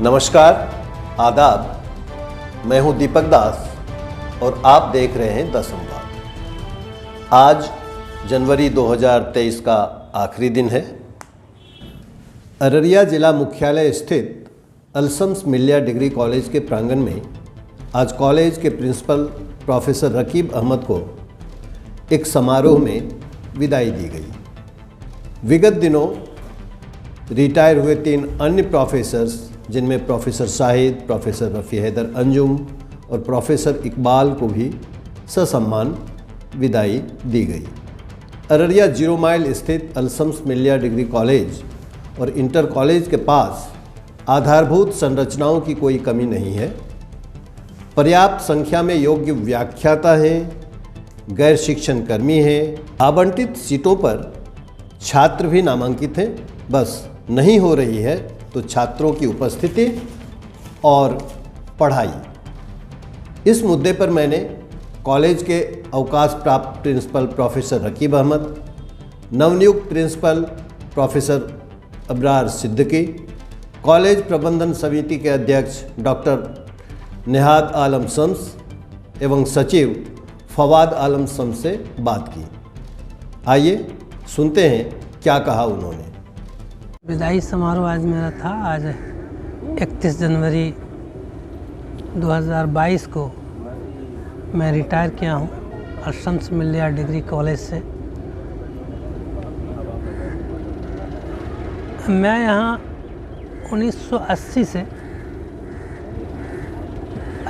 नमस्कार, आदाब। मैं हूं दीपक दास और आप देख रहे हैं 10 संवाद। आज जनवरी 2023 का आखिरी दिन है। अररिया जिला मुख्यालय स्थित अलशम्स मिल्लिया डिग्री कॉलेज के प्रांगण में आज कॉलेज के प्रिंसिपल प्रोफेसर रकीब अहमद को एक समारोह में विदाई दी गई। विगत दिनों रिटायर हुए 3 अन्य प्रोफेसर्स, जिनमें प्रोफेसर शाहिद, प्रोफेसर रफ़ी हैदर अंजुम और प्रोफेसर इकबाल को भी ससम्मान विदाई दी गई। अररिया 0 माइल स्थित अलशम्स मिल्लिया डिग्री कॉलेज और इंटर कॉलेज के पास आधारभूत संरचनाओं की कोई कमी नहीं है। पर्याप्त संख्या में योग्य व्याख्याता हैं, गैर शिक्षण कर्मी हैं, आवंटित सीटों पर छात्र भी नामांकित हैं। बस नहीं हो रही है तो छात्रों की उपस्थिति और पढ़ाई। इस मुद्दे पर मैंने कॉलेज के अवकाश प्राप्त प्रिंसिपल प्रोफेसर रकीब अहमद, नवनियुक्त principal professor Abrar Siddiqui, college प्रबंधन समिति के अध्यक्ष डॉक्टर निहाद आलम शम्स एवं सचिव फवाद आलम शम्स से बात की। आइए सुनते हैं क्या कहा उन्होंने। विदाई समारोह आज मेरा था। आज 31 जनवरी 2022 को मैं रिटायर किया हूँ अलशम्स मिल्लिया डिग्री कॉलेज से। मैं यहाँ 1980 से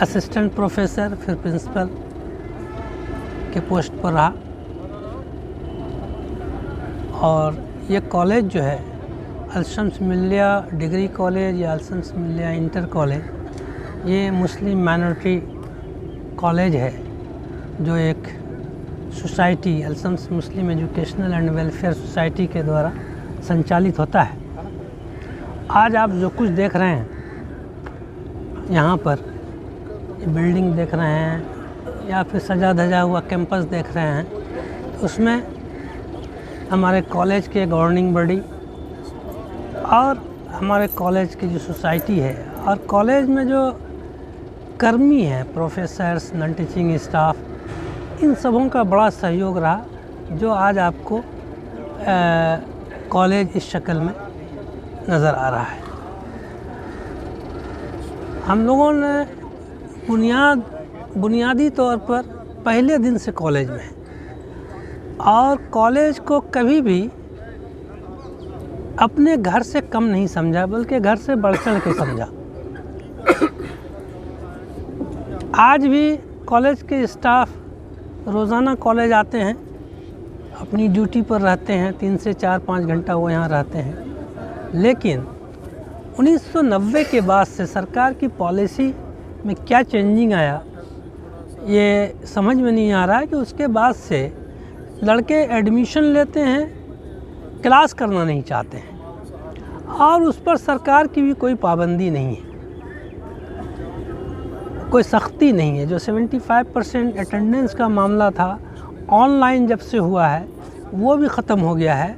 असिस्टेंट प्रोफेसर फिर प्रिंसिपल के पोस्ट पर रहा और ये कॉलेज जो है अलशम्स मिल्लिया डिग्री कॉलेज या अलशम्स मिल्लिया इंटर कॉलेज, ये मुस्लिम माइनॉरिटी कॉलेज है जो एक society Alshams Muslim educational and welfare society के द्वारा संचालित होता है। आज आप जो कुछ देख रहे हैं यहाँ पर, ये बिल्डिंग देख रहे हैं या फिर सजा धजा हुआ कैंपस देख रहे हैं, तो उसमें हमारे कॉलेज के गवर्निंग बॉडी और हमारे कॉलेज की जो सोसाइटी है और कॉलेज में जो कर्मी हैं, प्रोफेसर्स, नॉन टीचिंग स्टाफ, इन सबों का बड़ा सहयोग रहा जो आज आपको कॉलेज इस शक्ल में नज़र आ रहा है। हम लोगों ने बुनियादी तौर पर पहले दिन से कॉलेज में और कॉलेज को कभी भी अपने घर से कम नहीं समझा, बल्कि घर से बढ़ चढ़ के समझा। आज भी कॉलेज के स्टाफ रोज़ाना कॉलेज आते हैं, अपनी ड्यूटी पर रहते हैं, 3 से 4-5 घंटा वो यहाँ रहते हैं। लेकिन 1990 के बाद से सरकार की पॉलिसी में क्या चेंजिंग आया ये समझ में नहीं आ रहा है कि उसके बाद से लड़के एडमिशन लेते हैं, क्लास करना नहीं चाहते हैं और उस पर सरकार की भी कोई पाबंदी नहीं है, कोई सख्ती नहीं है। जो 75% अटेंडेंस का मामला था ऑनलाइन जब से हुआ है वो भी ख़त्म हो गया है।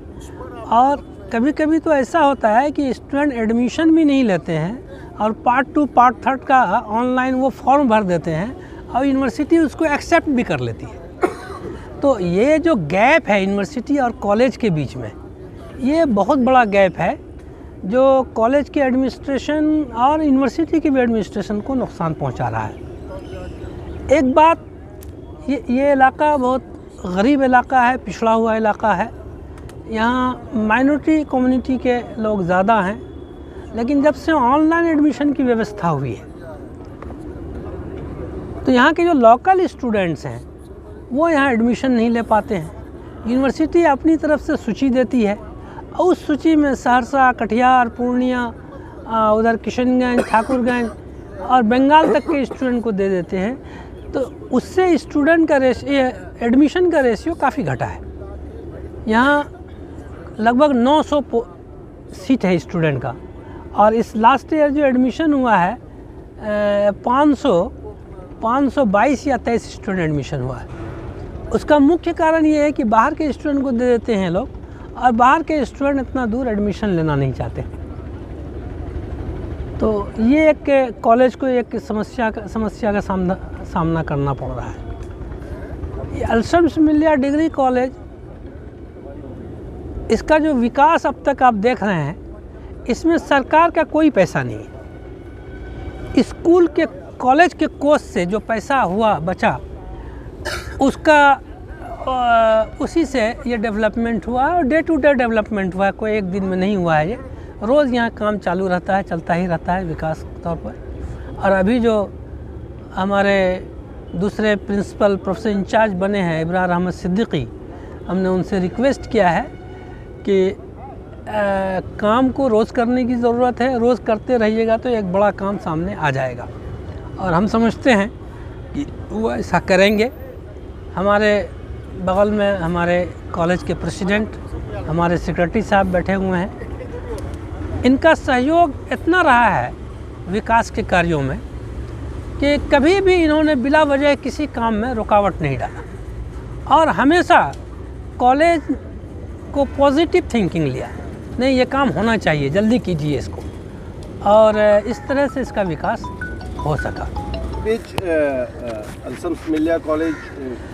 और कभी कभी तो ऐसा होता है कि स्टूडेंट एडमिशन भी नहीं लेते हैं और पार्ट 2 पार्ट 3 का ऑनलाइन वो फॉर्म भर देते हैं और यूनिवर्सिटी उसको एक्सेप्ट भी कर लेती है। तो ये जो गैप है यूनिवर्सिटी और कॉलेज के बीच में, ये बहुत बड़ा गैप है जो कॉलेज के एडमिनिस्ट्रेशन और यूनिवर्सिटी के भी एडमिनिस्ट्रेशन को नुकसान पहुंचा रहा है। एक बात, ये इलाका बहुत गरीब इलाका है, पिछड़ा हुआ इलाका है। यहाँ माइनॉरिटी कम्युनिटी के लोग ज़्यादा हैं, लेकिन जब से ऑनलाइन एडमिशन की व्यवस्था हुई है तो यहाँ के जो लोकल स्टूडेंट्स हैं वो यहाँ एडमिशन नहीं ले पाते हैं। यूनिवर्सिटी अपनी तरफ से सूची देती है और उस सूची में सहरसा, कटिहार, पूर्णिया, उधर किशनगंज, ठाकुरगंज और बंगाल तक के स्टूडेंट को दे देते हैं। तो उससे स्टूडेंट का एडमिशन का रेशियो काफ़ी घटा है। यहाँ लगभग 900 सीट है स्टूडेंट का और इस लास्ट ईयर जो एडमिशन हुआ है 522 या 23 स्टूडेंट एडमिशन हुआ है। उसका मुख्य कारण ये है कि बाहर के स्टूडेंट को दे देते हैं लोग और बाहर के स्टूडेंट इतना दूर एडमिशन लेना नहीं चाहते। तो ये एक कॉलेज को एक समस्या का सामना करना पड़ रहा है। ये अल्शम्स मिल्लिया डिग्री कॉलेज, इसका जो विकास अब तक आप देख रहे हैं, इसमें सरकार का कोई पैसा नहीं है। स्कूल के कॉलेज के कोष से जो पैसा हुआ बचा, उसका उसी से ये डेवलपमेंट हुआ और डे टू डे डेवलपमेंट हुआ है, कोई एक दिन में नहीं हुआ है। ये रोज़ यहाँ काम चालू रहता है, चलता ही रहता है विकास के तौर पर। और अभी जो हमारे दूसरे प्रिंसिपल प्रोफेसर इंचार्ज बने हैं इब्रार अहमद सिद्दीकी, हमने उनसे रिक्वेस्ट किया है कि काम को रोज़ करने की ज़रूरत है, रोज़ करते रहिएगा तो एक बड़ा काम सामने आ जाएगा। और हम समझते हैं कि वो ऐसा करेंगे। हमारे बगल में हमारे कॉलेज के प्रेसिडेंट, हमारे सेक्रेटरी साहब बैठे हुए हैं। इनका सहयोग इतना रहा है विकास के कार्यों में कि कभी भी इन्होंने बिला वजह किसी काम में रुकावट नहीं डाला और हमेशा कॉलेज को पॉजिटिव थिंकिंग लिया, नहीं ये काम होना चाहिए, जल्दी कीजिए इसको, और इस तरह से इसका विकास हो सका। बीच अल्शम्स मिल्लिया कॉलेज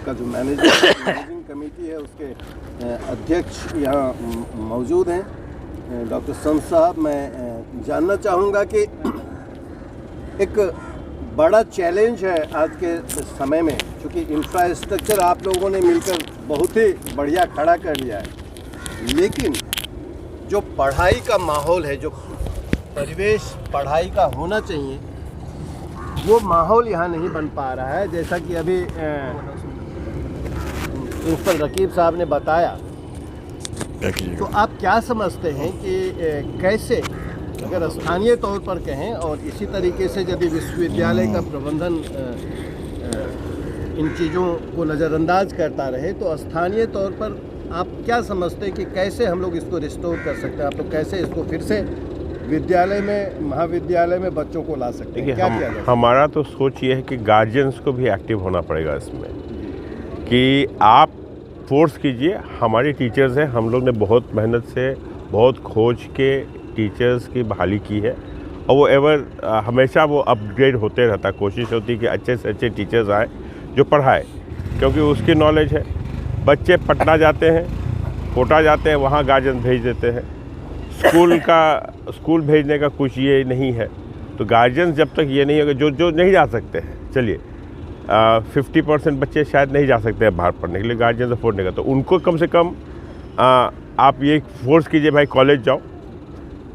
का जो मैनेजिंग कमेटी है, उसके अध्यक्ष यहाँ मौजूद हैं डॉक्टर शम्स साहब। मैं जानना चाहूँगा कि एक बड़ा चैलेंज है आज के समय में, क्योंकि इंफ्रास्ट्रक्चर आप लोगों ने मिलकर बहुत ही बढ़िया खड़ा कर लिया है, लेकिन जो पढ़ाई का माहौल है, जो परिवेश पढ़ाई का होना चाहिए, वो माहौल यहाँ नहीं बन पा रहा है। जैसा कि अभी प्रिंसिपल रकीब साहब ने बताया, तो आप क्या समझते हैं कि कैसे, अगर स्थानीय तौर पर कहें और इसी तरीके से यदि विश्वविद्यालय का प्रबंधन इन चीज़ों को नज़रअंदाज करता रहे, तो स्थानीय तौर पर आप क्या समझते हैं कि कैसे हम लोग इसको रिस्टोर कर सकते हैं? आप लोग कैसे इसको फिर से विद्यालय में, महाविद्यालय में बच्चों को ला सकते हैं? क्या किया जाए? हमारा तो सोच ये है कि गार्जियंस को भी एक्टिव होना पड़ेगा इसमें, कि आप फोर्स कीजिए। हमारी टीचर्स हैं, हम लोग ने बहुत मेहनत से, बहुत खोज के टीचर्स की बहाली की है, और वो हमेशा वो अपग्रेड होते रहता। कोशिश होती है कि अच्छे से अच्छे टीचर्स आए जो पढ़ाए, क्योंकि उसकी नॉलेज है। बच्चे पटना जाते हैं, कोटा जाते हैं, वहाँ गार्जियन भेज देते हैं। स्कूल भेजने का कुछ ये नहीं है, तो गार्जियन जब तक ये नहीं होगा, जो नहीं जा सकते हैं, चलिए 50% बच्चे शायद नहीं जा सकते हैं बाहर पढ़ने के लिए, गार्जियन अफोर्ड नहीं करते, तो उनको कम से कम आप ये फोर्स कीजिए, भाई कॉलेज जाओ।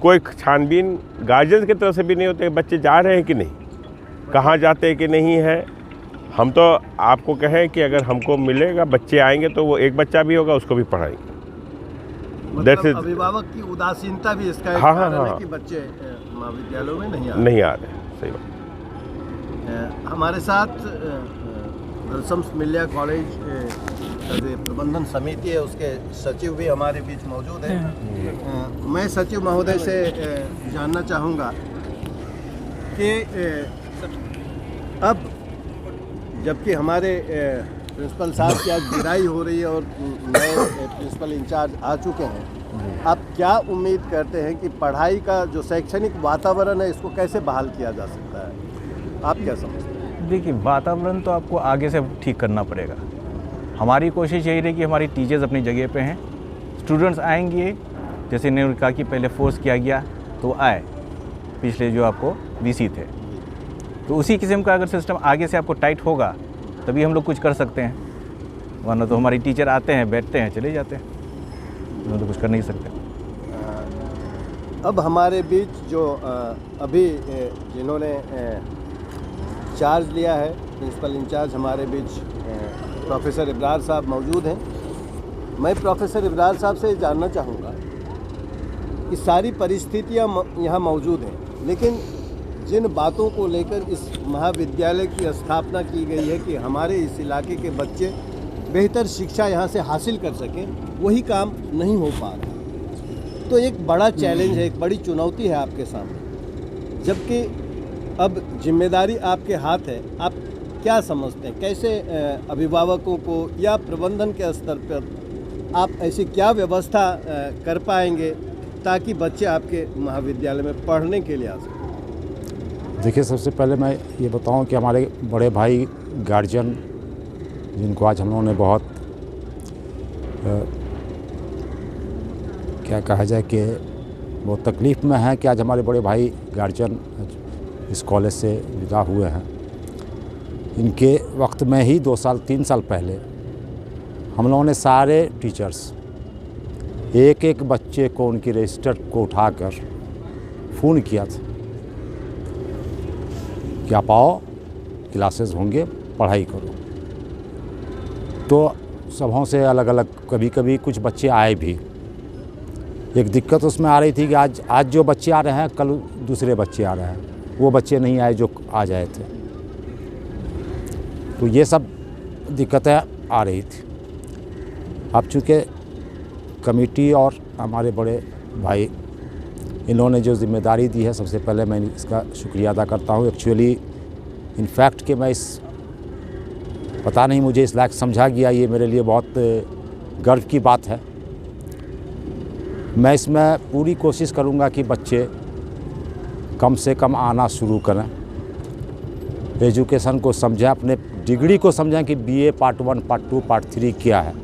कोई छानबीन गार्जियन की तरफ से भी नहीं होते, बच्चे जा रहे हैं कि नहीं, कहाँ जाते हैं कि नहीं है। हम तो आपको कहें कि अगर हमको मिलेगा, बच्चे आएंगे तो वो एक बच्चा भी होगा, उसको भी पढ़ाएंगे। मतलब अभिभावक की उदासीनता भी इसका एक कारण है कि बच्चे महाविद्यालयों में नहीं आ रहे। सही बात। हमारे साथ अल्शम्स मिल्लिया कॉलेज का जो प्रबंधन समिति है, उसके सचिव भी हमारे बीच मौजूद हैं। मैं सचिव महोदय से जानना चाहूँगा कि अब जबकि हमारे प्रिंसिपल साहब की आज विदाई हो रही है और नए प्रिंसिपल इंचार्ज आ चुके हैं, आप क्या उम्मीद करते हैं कि पढ़ाई का जो शैक्षणिक वातावरण है, इसको कैसे बहाल किया जा सकता है? आप क्या समझते हैं? देखिए, वातावरण तो आपको आगे से ठीक करना पड़ेगा। हमारी कोशिश यही रही कि हमारी टीचर्स अपनी जगह पे हैं, स्टूडेंट्स आएंगे, जैसे इन्होंने कहा कि पहले फोर्स किया गया तो आए, पिछले जो आपको वीसी थे, तो उसी किस्म का अगर सिस्टम आगे से आपको टाइट होगा तभी हम लोग कुछ कर सकते हैं, वरना तो हमारी टीचर आते हैं, बैठते हैं, चले जाते हैं, हम तो कुछ कर नहीं सकते। अब हमारे बीच जो अभी जिन्होंने चार्ज लिया है, प्रिंसिपल इंचार्ज, हमारे बीच प्रोफेसर इब्रार साहब मौजूद हैं। मैं प्रोफेसर इब्रार साहब से जानना चाहूँगा कि सारी परिस्थितियाँ यहाँ मौजूद हैं, लेकिन जिन बातों को लेकर इस महाविद्यालय की स्थापना की गई है कि हमारे इस इलाके के बच्चे बेहतर शिक्षा यहाँ से हासिल कर सकें, वही काम नहीं हो पा रहा। तो एक बड़ा चैलेंज है, एक बड़ी चुनौती है आपके सामने, जबकि अब जिम्मेदारी आपके हाथ है। आप क्या समझते हैं, कैसे अभिभावकों को या प्रबंधन के स्तर पर आप ऐसी क्या व्यवस्था कर पाएंगे ताकि बच्चे आपके महाविद्यालय में पढ़ने के लिए आ सकें? देखिए, सबसे पहले मैं ये बताऊं कि हमारे बड़े भाई गार्जियन, जिनको आज हम लोगों ने बहुत क्या कहा जाए कि बहुत तकलीफ़ में है कि आज हमारे बड़े भाई गार्जियन इस कॉलेज से विदा हुए हैं। इनके वक्त में ही 2 साल 3 साल पहले हम लोगों ने सारे टीचर्स एक एक बच्चे को उनकी रजिस्टर को उठाकर फ़ोन किया था कि आप आओ, क्लासेस होंगे, पढ़ाई करो। तो सबों से अलग अलग, कभी कभी कुछ बच्चे आए भी। एक दिक्कत उसमें आ रही थी कि आज जो बच्चे आ रहे हैं कल दूसरे बच्चे आ रहे हैं, वो बच्चे नहीं आए जो आ जाए थे। तो ये सब दिक्कतें आ रही थी। अब चूँकि कमेटी और हमारे बड़े भाई इन्होंने जो ज़िम्मेदारी दी है, सबसे पहले मैं इसका शुक्रिया अदा करता हूँ। एक्चुअली इनफैक्ट कि मैं पता नहीं मुझे इस लायक समझा गया, ये मेरे लिए बहुत गर्व की बात है। मैं इसमें पूरी कोशिश करूँगा कि बच्चे कम से कम आना शुरू करें, एजुकेशन को समझें, अपने डिग्री को समझें कि बीए पार्ट 1, पार्ट 2, पार्ट 3 क्या है,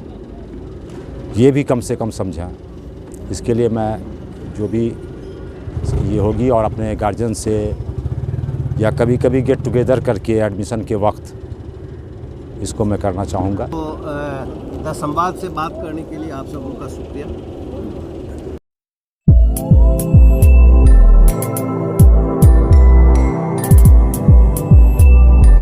ये भी कम से कम समझें। इसके लिए मैं जो भी ये होगी और अपने गार्जियन से या कभी कभी गेट टुगेदर करके एडमिशन के वक्त इसको मैं करना चाहूँगा। तो द संवाद से बात करने के लिए आप सबों का शुक्रिया।